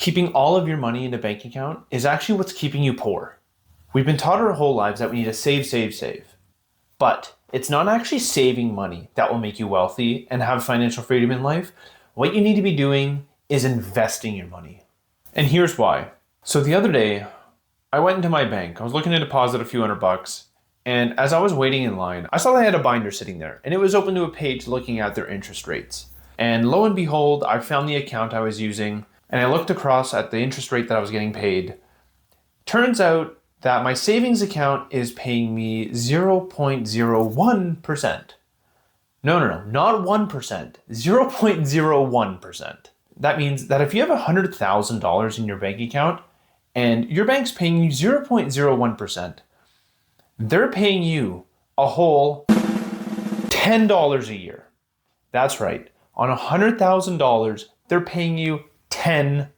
Keeping all of your money in a bank account is actually what's keeping you poor. We've been taught our whole lives that we need to save, save, save. But it's not actually saving money that will make you wealthy and have financial freedom in life. What you need to be doing is investing your money. And here's why. So the other day, I went into my bank. I was looking to deposit a few $100. And as I was waiting in line, I saw they had a binder sitting there. And it was open to a page looking at their interest rates. And lo and behold, I found the account I was using. And I looked across at the interest rate that I was getting paid. Turns out that my savings account is paying me 0.01%. No, not 1%, 0.01%. That means that if you have $100,000 in your bank account and your bank's paying you 0.01%, they're paying you a whole $10 a year. That's right. On $100,000, they're paying you $10,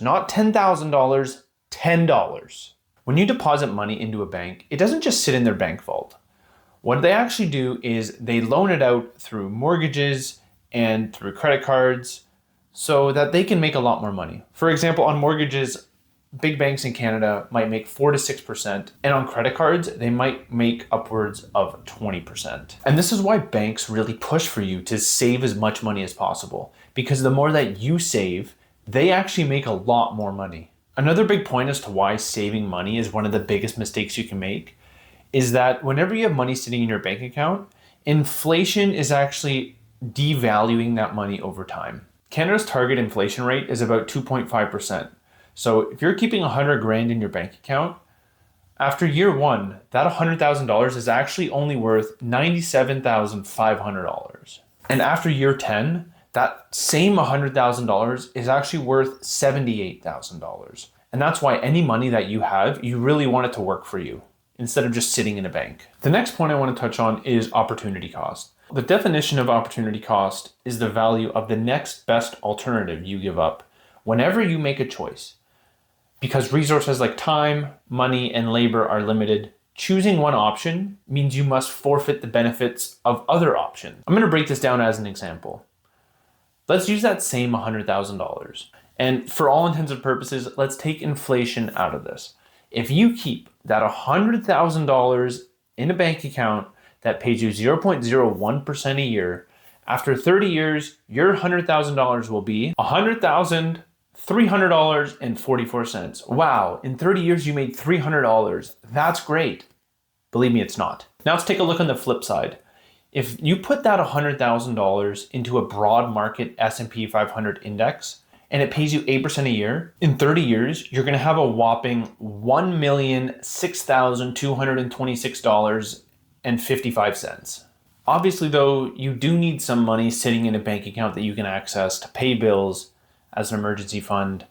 not $10,000, $10. When you deposit money into a bank, it doesn't just sit in their bank vault. What they actually do is they loan it out through mortgages and through credit cards so that they can make a lot more money. For example, on mortgages, big banks in Canada might make 4 to 6%, and on credit cards, they might make upwards of 20%. And this is why banks really push for you to save as much money as possible, because the more that you save, they actually make a lot more money. Another big point as to why saving money is one of the biggest mistakes you can make is that whenever you have money sitting in your bank account, inflation is actually devaluing that money over time. Canada's target inflation rate is about 2.5%. So if you're keeping 100 grand in your bank account, after year one, that $100,000 is actually only worth $97,500. And after year 10, that same $100,000 is actually worth $78,000. And that's why any money that you have, you really want it to work for you instead of just sitting in a bank. The next point I want to touch on is opportunity cost. The definition of opportunity cost is the value of the next best alternative you give up whenever you make a choice. Because resources like time, money, and labor are limited, choosing one option means you must forfeit the benefits of other options. I'm going to break this down as an example. Let's use that same $100,000. And for all intents and purposes, let's take inflation out of this. If you keep that $100,000 in a bank account that pays you 0.01% a year, after 30 years, your $100,000 will be $100,300.44. Wow, in 30 years you made $300. That's great. Believe me, it's not. Now let's take a look on the flip side. If you put that $100,000 into a broad market S&P 500 index and it pays you 8% a year, in 30 years, you're going to have a whopping $1,006,226.55. Obviously, though, you do need some money sitting in a bank account that you can access to pay bills as an emergency fund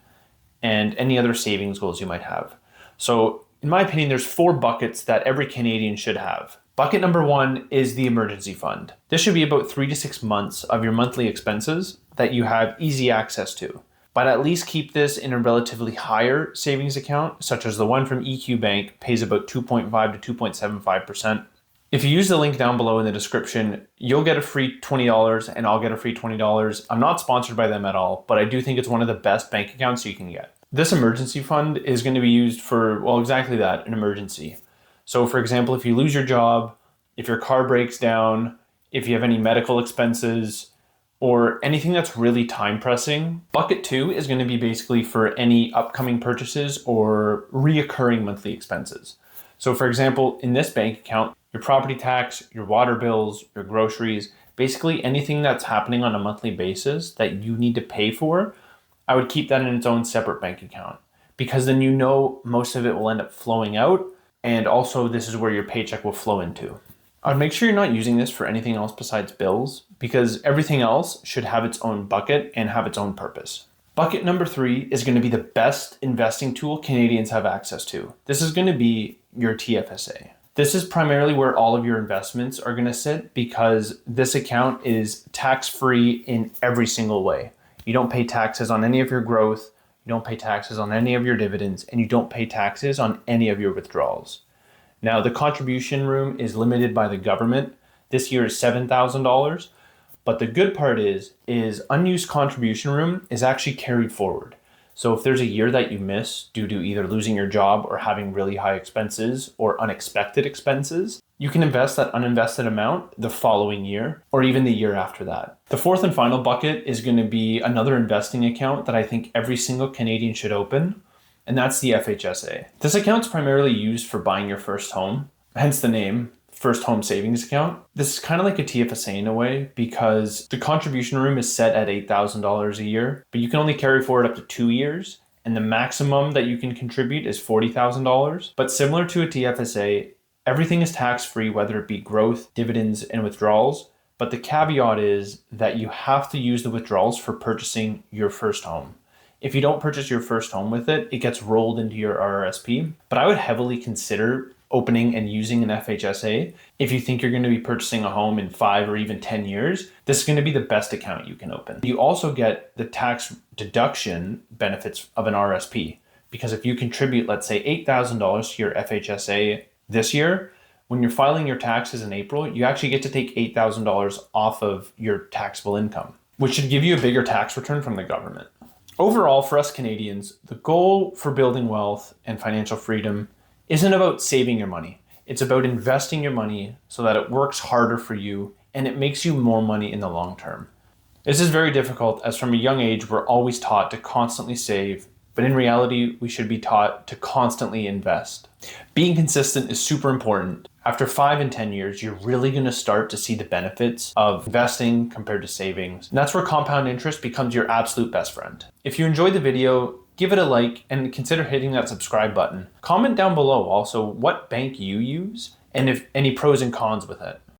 and any other savings goals you might have. So, in my opinion, there's 4 buckets that every Canadian should have. Bucket number 1 is the emergency fund. This should be about 3 to 6 months of your monthly expenses that you have easy access to. But at least keep this in a relatively higher savings account, such as the one from EQ Bank pays about 2.5 to 2.75%. If you use the link down below in the description, you'll get a free $20 and I'll get a free $20. I'm not sponsored by them at all, but I do think it's one of the best bank accounts you can get. This emergency fund is going to be used for, well, exactly that, an emergency. So for example, if you lose your job, if your car breaks down, if you have any medical expenses, or anything that's really time pressing, bucket 2 is going to be basically for any upcoming purchases or reoccurring monthly expenses. So for example, in this bank account, your property tax, your water bills, your groceries, basically anything that's happening on a monthly basis that you need to pay for, I would keep that in its own separate bank account because then you know most of it will end up flowing out, and also this is where your paycheck will flow into. I'd make sure you're not using this for anything else besides bills because everything else should have its own bucket and have its own purpose. Bucket number 3 is going to be the best investing tool Canadians have access to. This is going to be your TFSA. This is primarily where all of your investments are going to sit because this account is tax-free in every single way. You don't pay taxes on any of your growth, you don't pay taxes on any of your dividends, and you don't pay taxes on any of your withdrawals. Now, the contribution room is limited by the government. This year is $7,000, but the good part is unused contribution room is actually carried forward. So if there's a year that you miss due to either losing your job or having really high expenses or unexpected expenses, you can invest that uninvested amount the following year or even the year after that. The fourth and final bucket is going to be another investing account that I think every single Canadian should open, and that's the FHSA. This account's primarily used for buying your first home, hence the name, First Home Savings Account. This is kind of like a TFSA in a way because the contribution room is set at $8,000 a year, but you can only carry forward up to 2 years, and the maximum that you can contribute is $40,000. But similar to a TFSA, everything is tax-free, whether it be growth, dividends, and withdrawals. But the caveat is that you have to use the withdrawals for purchasing your first home. If you don't purchase your first home with it, it gets rolled into your RRSP. But I would heavily consider opening and using an FHSA. If you think you're going to be purchasing a home in 5 or even 10 years, this is going to be the best account you can open. You also get the tax deduction benefits of an RSP, because if you contribute, let's say $8,000 to your FHSA this year, when you're filing your taxes in April, you actually get to take $8,000 off of your taxable income, which should give you a bigger tax return from the government. Overall, for us Canadians, the goal for building wealth and financial freedom isn't about saving your money. It's about investing your money so that it works harder for you and it makes you more money in the long term. This is very difficult as from a young age, we're always taught to constantly save, but in reality, we should be taught to constantly invest. Being consistent is super important. After 5 and 10 years, you're really going to start to see the benefits of investing compared to savings. And that's where compound interest becomes your absolute best friend. If you enjoyed the video, give it a like and consider hitting that subscribe button. Comment down below also what bank you use and if any pros and cons with it.